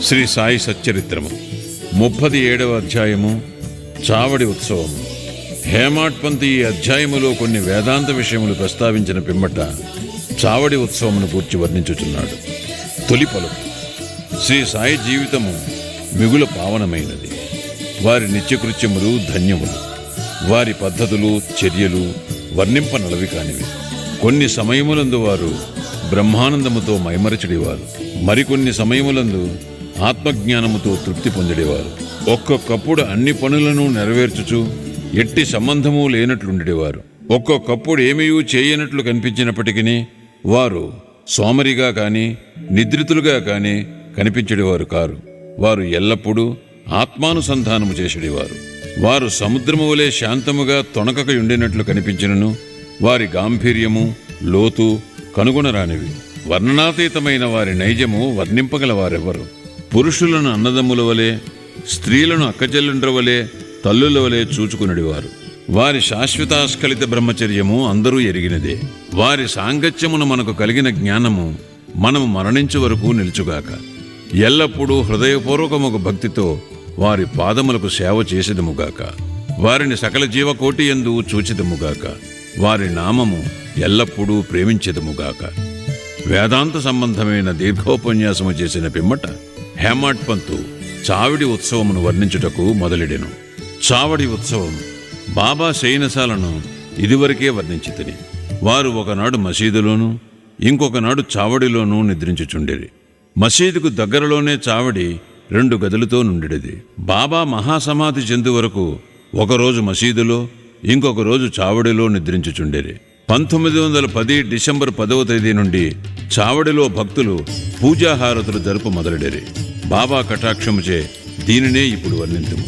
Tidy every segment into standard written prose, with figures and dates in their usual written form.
శ్రీ సాయి సచ్చరిత్రము 37వ అధ్యాయము చావడి ఉత్సవము. హేమాడ్ పంత్ ఈ అధ్యాయములో కొన్ని వేదాంత విషయములు ప్రస్తావించిన పిమ్మట చావడి ఉత్సవమును గూర్చి వర్ణించుచున్నాడు. తొలి పలుకు: శ్రీ సాయి జీవితము మిగుల పావనమైనది. వారి నిత్యకృత్యములు ధన్యములు. వారి పద్ధతులు చర్యలు వర్ణింపనలవి కానివి. కొన్ని సమయములందు వారు బ్రహ్మానందముతో మైమరచిడివారు. మరికొన్ని సమయములందు ఆత్మజ్ఞానముతో తృప్తి పొందిడేవారు. ఒక్కొక్కప్పుడు అన్ని పనులను నెరవేర్చుచు ఎట్టి సంబంధము లేనట్లుండేవారు. ఒక్కొక్కప్పుడు ఏమీయూ చేయనట్లు కనిపించినప్పటికీ వారు సోమరిగా కాని నిద్రితులుగా కాని కనిపించేవారు కారు. వారు ఎల్లప్పుడూ ఆత్మానుసంధానము చేసేవారు. వారు సముద్రము వలె శాంతముగా తొణకక ఉండినట్లు కనిపించినను వారి గాంభీర్యము లోతు కనుగొనరానివి. వర్ణనాతీతమైన వారి నైజము వర్ణింపగల వారెవరు? పురుషులను అన్నదమ్ముల వలె, స్త్రీలను అక్కచెల్లుండ్ర వలె, తల్లుల వలె చూచుకునడివారు. వారి శాశ్వతాస్ఖలిత బ్రహ్మచర్యము అందరూ ఎరిగినదే. వారి సాంగత్యమును మనకు కలిగిన జ్ఞానము మనము మరణించు వరకు నిలుచుగాక. ఎల్లప్పుడూ హృదయపూర్వకముకు భక్తితో వారి పాదములకు సేవ చేసేదముగాక. వారిని సకల జీవకోటి యందు చూచిదముగాక. వారి నామము ఎల్లప్పుడూ ప్రేమించెదముగాక. వేదాంత సంబంధమైన దీర్ఘోపన్యాసము చేసిన పిమ్మట హేమాడ్ పంత్ చావడి ఉత్సవమును వర్ణించుటకు మొదలెడెను. చావడి ఉత్సవం బాబా శయనశాలను ఇదివరకే వర్ణించితిని. వారు ఒకనాడు మసీదులోనూ ఇంకొకనాడు చావడిలోనూ నిద్రించుచుండేది. మసీదుకు దగ్గరలోనే చావడి 2 గదులతో నుండిది. బాబా మహాసమాధి చెందు వరకు ఒకరోజు మసీదులో ఇంకొక రోజు చావడిలో నిద్రించుచుండేది. 1910 డిసెంబర్ 10వ తేదీ నుండి చావడిలో భక్తులు పూజాహారతులు జరుపు మొదలెడేరి. బాబా కటాక్షముచే దీనినే ఇప్పుడు వర్ణింతుము.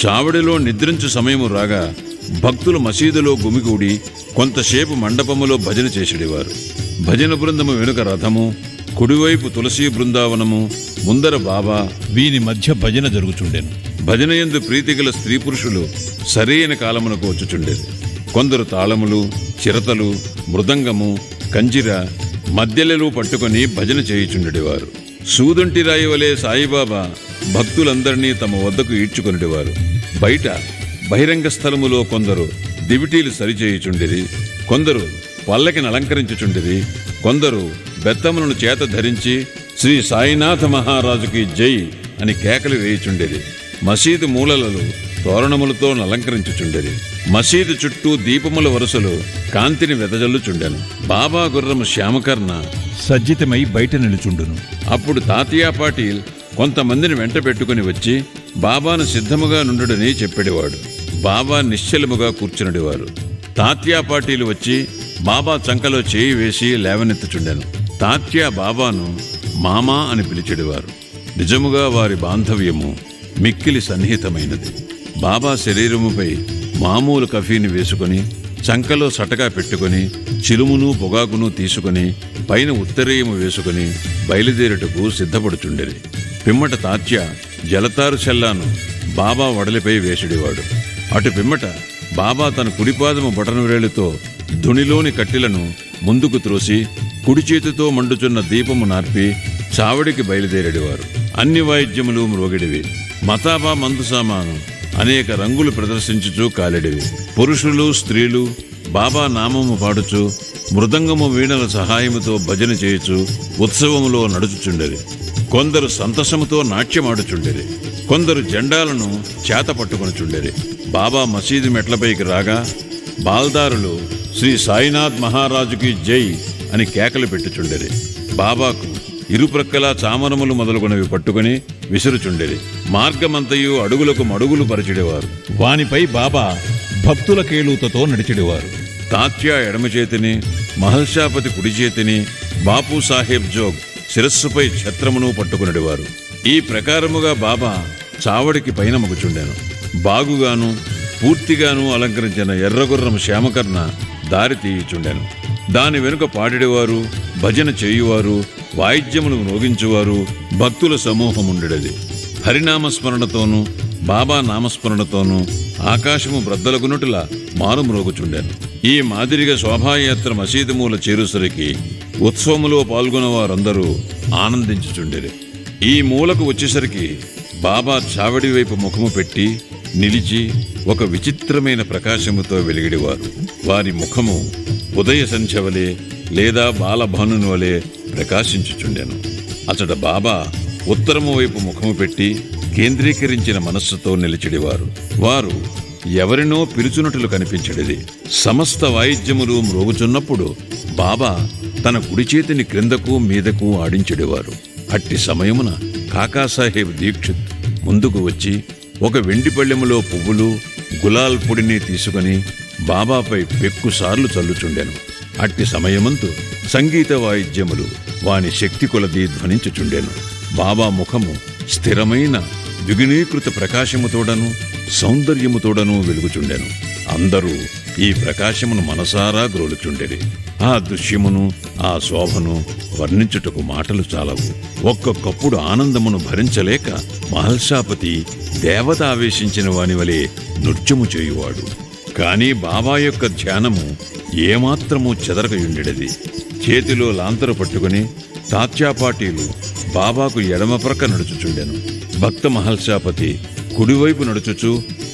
చావడిలో నిద్రించు సమయము రాగా భక్తులు మసీదులో గుమిగూడి కొంతసేపు మండపములో భజన చేసేవారు. భజన బృందము వెనుక రథము, కుడివైపు తులసీ బృందావనము, ముందర బాబా, వీని మధ్య భజన జరుగుచుండెను. భజన యందు ప్రీతిగల స్త్రీ పురుషులు సరైన కాలమునకు వచ్చుచుండేది. కొందరు తాళములు, చిరతలు, మృదంగము, కంజిర, మధ్యలెలు పట్టుకొని భజన చేయుచుండేవారు. సూదంటి రాయి వలె సాయిబాబా భక్తులందరినీ తమ వద్దకు ఈడ్చుకొనిడేవారు. బయట బహిరంగ స్థలములో కొందరు దివిటీలు సరిచేయుచుండిరి, కొందరు పల్లకిని అలంకరించుచుండిరి, కొందరు బెత్తములను చేత ధరించి శ్రీ సాయినాథ మహారాజుకి జై అని కేకలు వేయుచుండేది. మసీదు మూలలలో తోరణములతో అలంకరించుచుండేది. మసీదు చుట్టూ దీపముల వరుసలు కాంతిని వెదజల్లుచుండెను. బాబా గుర్రము శ్యామకర్ణ సజ్జితమై బయట నిలుచుండును. అప్పుడు తాతియా పాటిల్ కొంతమందిని వెంట పెట్టుకుని వచ్చి బాబాను సిద్ధముగా నుండుడని చెప్పేవాడు. బాబా నిశ్చలముగా కూర్చునడివారు. తాత్యా పాటీలు వచ్చి బాబా చంకలో చేయి వేసి లేవనెత్తుచుండెను. తాత్యా బాబాను మామా అని పిలిచెడివారు. నిజముగా వారి బాంధవ్యము మిక్కిలి సన్నిహితమైనది. బాబా శరీరముపై మామూలు కఫీని వేసుకొని చంకలో సటగా పెట్టుకొని చిలుమును పొగాకును తీసుకుని పైన ఉత్తరీయము వేసుకుని బయలుదేరుటకు సిద్ధపడుచుండేది. పిమ్మట తాత్య జలతారు చెల్లాను బాబా వడలిపై వేసిడివాడు. అటు పిమ్మట బాబా తన కుడిపాదము బొటనవేలుతో ధునిలోని కట్టెలను ముందుకు త్రోసి కుడి చేతితో మండుచున్న దీపము నార్పి చావడికి బయలుదేరేడివారు. అన్ని వాయిద్యములు మ్రోగిడివి. మతాబా మందు సామాను అనేక రంగులు ప్రదర్శించుచూ కాలిడివి. పురుషులు స్త్రీలు బాబా నామము పాడుచు మృదంగము వీణల సహాయముతో భజన చేయుచు ఉత్సవములో నడుచుచుండేది. కొందరు సంతసముతో నాట్యమాడుచుండేది. కొందరు జెండాలను చేత పట్టుకొనిచుండేది. బాబా మసీదు మెట్లపైకి రాగా బాల్దారులు శ్రీ సాయినాథ్ మహారాజుకి జై అని కేకలు పెట్టుచుండేది. బాబాకు ఇరుప్రక్కలా చామరములు మొదలుగునవి పట్టుకుని విసురుచుండేది. మార్గమంతయు అడుగులకు మడుగులు పరిచిడేవారు. వానిపై బాబా భక్తుల కేళూతతో నడిచిడేవారు. తాత్యా ఎడమ చేతిని, మహల్షాపతి కుడి చేతిని, బాపు సాహెబ్ జోగ్ శిరస్సుపై ఛత్రమును పట్టుకునడివారు. ఈ ప్రకారముగా బాబా చావడికి పైన మగుచుండెను. బాగుగాను పూర్తిగాను అలంకరించిన ఎర్రగుర్రం శ్యామకర్ణ దారి తీయుచుండెను. దాని వెనుక పాడిడేవారు, భజన చేయువారు, వాయిద్యములు మ్రోగించువారు భక్తుల సమూహముండెడది. హరినామస్మరణతోనూ బాబా నామస్మరణతోనూ ఆకాశము బ్రద్దలగునుటలా మారుమ్రోగుచుండెను. ఈ మాదిరిగా శోభాయాత్ర మసీదు మూల చేరుసరికి ఉత్సవములో పాల్గొన్న వారందరూ ఆనందించుచుండెరి. ఈ మూలకు వచ్చేసరికి బాబా చావడి వైపు ముఖము పెట్టి నిలిచి ఒక విచిత్రమైన ప్రకాశముతో వెలిగిడివారు. వారి ముఖము ఉదయ సంధ్య వలె లేదా బాలభానుని వలె ప్రకాశించుచుండెను. అచట బాబా ఉత్తరము వైపు ముఖము పెట్టి కేంద్రీకరించిన మనస్సుతో నిలిచిడివారు. వారు ఎవరినో పిలుచున్నట్లు కనిపించడిది. సమస్త వాయిద్యములు మ్రోగుచున్నప్పుడు బాబా తన కుడి చేతిని క్రిందకు మీదకు ఆడించెడివారు. అట్టి సమయమున కాకాసాహెబ్ దీక్షిత్ ముందుకు వచ్చి ఒక వెండి పళ్ళెములో పువ్వులు గులాల్ పొడిని తీసుకుని బాబాపై పెక్కుసార్లు చల్లుచుండెను. అట్టి సమయమందు సంగీత వాయిద్యములు వాని శక్తి కొలది ధ్వనించుచుండెను. బాబా ముఖము స్థిరమైన ద్విగుణీకృత ప్రకాశముతోడను సౌందర్యముతోడను వెలుగుచుండెను. అందరూ ఈ ప్రకాశమును మనసారా గ్రోలుచుండెరి. ఆ దృశ్యమును ఆ శోభను వర్ణించుటకు మాటలు చాలవు. ఒక్కొక్కప్పుడు ఆనందమును భరించలేక మహల్సాపతి దేవత ఆవేశించిన వాని వలె నృత్యము చేయువాడు. కాని బాబా యొక్క ధ్యానము ఏమాత్రమూ చెదరకయుండెడిది. చేతిలో లాంతరు పట్టుకుని తాత్యాపాటీలు బాబాకు ఎడమ ప్రక్క నడుచుచుండెను. భక్త మహల్సాపతి కుడివైపు నడుచుచు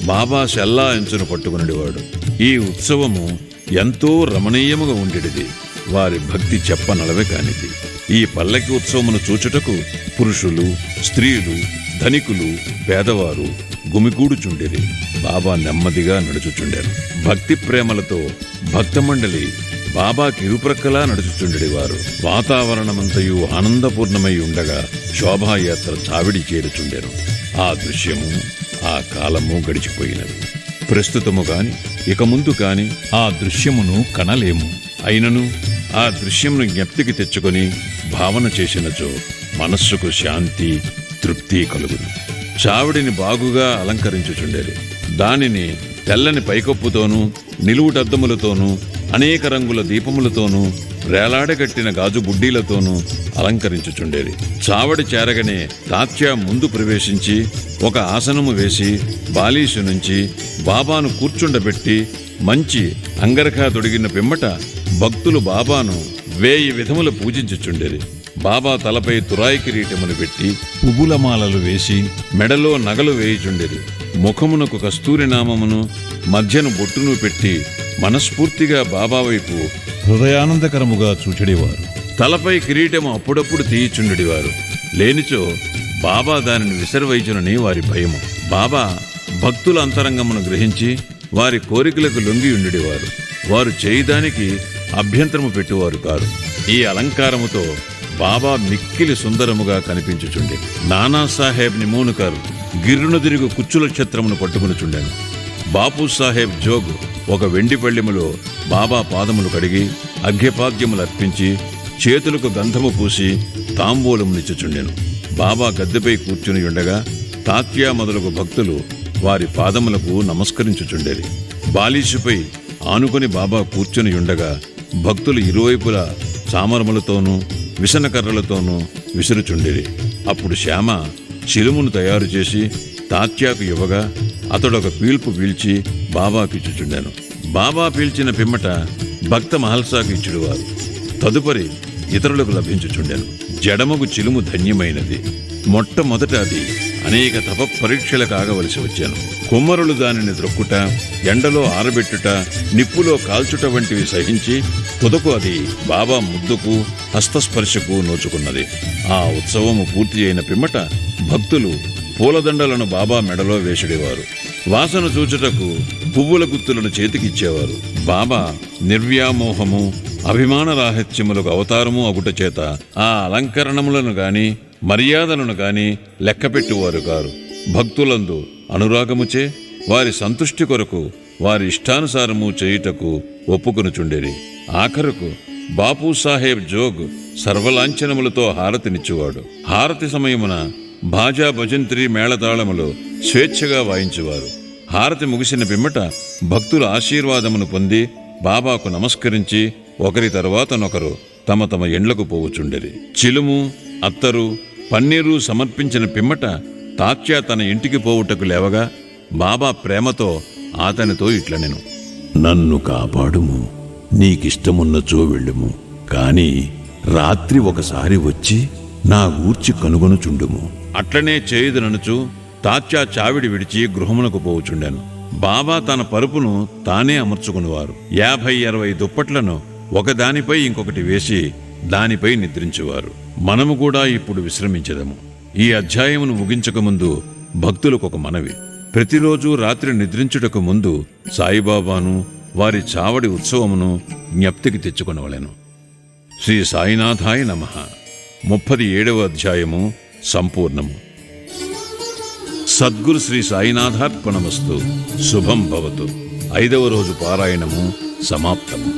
బాబా శల్లా ఎంచును పట్టుకునేవాడు. ఈ ఉత్సవము ఎంతో రమణీయముగా ఉండేది. వారి భక్తి చెప్పనలవే కానిది. ఈ పల్లకి ఉత్సవమును చూచుటకు పురుషులు, స్త్రీలు, ధనికులు, పేదవారు గుమికూడుచుండేది. బాబా నెమ్మదిగా నడుచుచుండెను. భక్తి ప్రేమలతో భక్తమండలి బాబాకి ఇరుప్రక్కలా నడుచుచుండెడివారు. వాతావరణమంతయు ఆనందపూర్ణమై ఉండగా శోభాయాత్ర చావిడి చేరుచుండెను. ఆ దృశ్యము ఆ కాలము గడిచిపోయినది. ప్రస్తుతము కాని ఇక ముందు కాని ఆ దృశ్యమును కనలేము. అయినను ఆ దృశ్యమును జ్ఞప్తికి తెచ్చుకొని భావన చేసినచో మనస్సుకు శాంతి, తృప్తి కలుగును. చావిడిని బాగుగా అలంకరించుచుండేది. దానిని తెల్లని పైకప్పుతోనూ నిలువుటద్దములతోనూ అనేక రంగుల దీపములతోనూ వేలాడగట్టిన గాజు బుడ్డీలతోనూ అలంకరించుచుండేది. చావడి చేరగనే తాత్యా ముందు ప్రవేశించి ఒక ఆసనము వేసి బాలీసు నుంచి బాబాను కూర్చుండబెట్టి మంచి అంగరఖా తొడిగిన పిమ్మట భక్తులు బాబాను 1000 విధములు పూజించుచుండేది. బాబా తలపై తురాయి కిరీటమును పెట్టి పువ్వులమాలలు వేసి మెడలో నగలు వేయుచుండేది. ముఖమునకు కస్తూరి నామమును మధ్యను బొట్టును పెట్టి మనస్ఫూర్తిగా బాబా వైపు హృదయానందకరముగా చూచెడివారు. తలపై కిరీటము అప్పుడప్పుడు తీయిచుండెడివారు. లేనిచో బాబా దానిని విసర్వైచునని వారి భయము. బాబా భక్తుల అంతరంగమును గ్రహించి వారి కోరికలకు లొంగి ఉండేవారు. వారు చేయడానికి అభ్యంతరము పెట్టువారు కారు. ఈ అలంకారముతో బాబా మిక్కిలి సుందరముగా కనిపించుచుండే. నానాసాహెబ్ నిమోనుకర్ గిర్రును తిరుగు కుచ్చుల ఛత్రమును పట్టుకునిచుండెను. బాపు సాహెబ్ జోగ్ ఒక వెండి పళ్ళెములో బాబా పాదములు కడిగి అర్ఘ్యపాద్యములు అర్పించి చేతులకు గంధము పూసి తాంబూలమునిచ్చుచుండెను. బాబా గద్దెపై కూర్చుని ఉండగా తాత్యా మొదలగు భక్తులు వారి పాదములకు నమస్కరించుచుండేది. బాలీసుపై ఆనుకొని బాబా కూర్చుని ఉండగా భక్తులు ఇరువైపులా చామరములతోనూ విసనకర్రలతోనూ విసురుచుండేది. అప్పుడు శ్యామ చిలుమును తయారు చేసి తాత్యాకు ఇవ్వగా అతడొక పీల్పు పీల్చి బాబాకిచ్చుచుండెను. బాబా పీల్చిన పిమ్మట భక్త మహల్సాకు ఇచ్చుడువారు. తదుపరి ఇతరులకు లభించుచుండెను. జడమగు చిలుము ధన్యమైనది. మొట్టమొదట అది అనేక తప పరీక్షలకు ఆగవలసి వచ్చాను. కుమ్మరులు దానిని ద్రొక్కుట, ఎండలో ఆరబెట్టుట, నిప్పులో కాల్చుట వంటివి సహించి తుదకు అది బాబా ముద్దుకు హస్తస్పర్శకు నోచుకున్నది. ఆ ఉత్సవము పూర్తి అయిన పిమ్మట భక్తులు పూలదండలను బాబా మెడలో వేసిడేవారు. వాసన చూచుటకు పువ్వుల గుత్తులను చేతికిచ్చేవారు. బాబా నిర్వ్యామోహము, అభిమాన రాహిత్యములకు అవతారము అగుట చేత ఆ అలంకరణములను గాని మర్యాదలను గాని లెక్కపెట్టువారు కారు. భక్తులందు అనురాగముచే వారి సంతుష్టి కొరకు వారి ఇష్టానుసారము చేయుటకు ఒప్పుకొనుచుండేది. ఆఖరుకు బాపు సాహెబ్ జోగ్ సర్వలాంఛనములతో హారతినిచ్చువాడు. హారతి సమయమున భాజా భజంత్రి మేళతాళములు స్వేచ్ఛగా వాయించువారు. హారతి ముగిసిన పిమ్మట భక్తుల ఆశీర్వాదమును పొంది బాబాకు నమస్కరించి ఒకరి తర్వాతనొకరు తమ తమ ఎండ్లకు పోవుచుండెరి. చిలుము, అత్తరు, పన్నీరు సమర్పించిన పిమ్మట తాత్యా తన ఇంటికి పోవుటకు లేవగా బాబా ప్రేమతో అతనితో ఇట్లనెను: నన్ను కాపాడుము, నీకిష్టమున్నచో వెళ్ళుము. కాని రాత్రి ఒకసారి వచ్చి నా గూర్చి కనుగొనుచుండుము. అట్లనే చేయుదననుచు తాత్యా చావిడి విడిచి గృహమునకు పోవుచుండెను. బాబా తన పరుపును తానే అమర్చుకునివారు. 50-60 దుప్పట్లను ఒకదానిపై ఇంకొకటి వేసి దానిపై నిద్రించువారు. మనము కూడా ఇప్పుడు విశ్రమించదము. ఈ అధ్యాయమును ముగించకముందు భక్తులకొక మనవి. ప్రతిరోజు రాత్రి నిద్రించుటకు ముందు సాయిబాబాను వారి చావడి ఉత్సవమును జ్ఞప్తికి తెచ్చుకొనవలెను. శ్రీ సాయినాథాయ నమః. 37వ అధ్యాయము సంపూర్ణము. సద్గురు శ్రీ సాయినాథార్పణమస్తు. శుభం భవతు. 5వ రోజు పారాయణము సమాప్తము.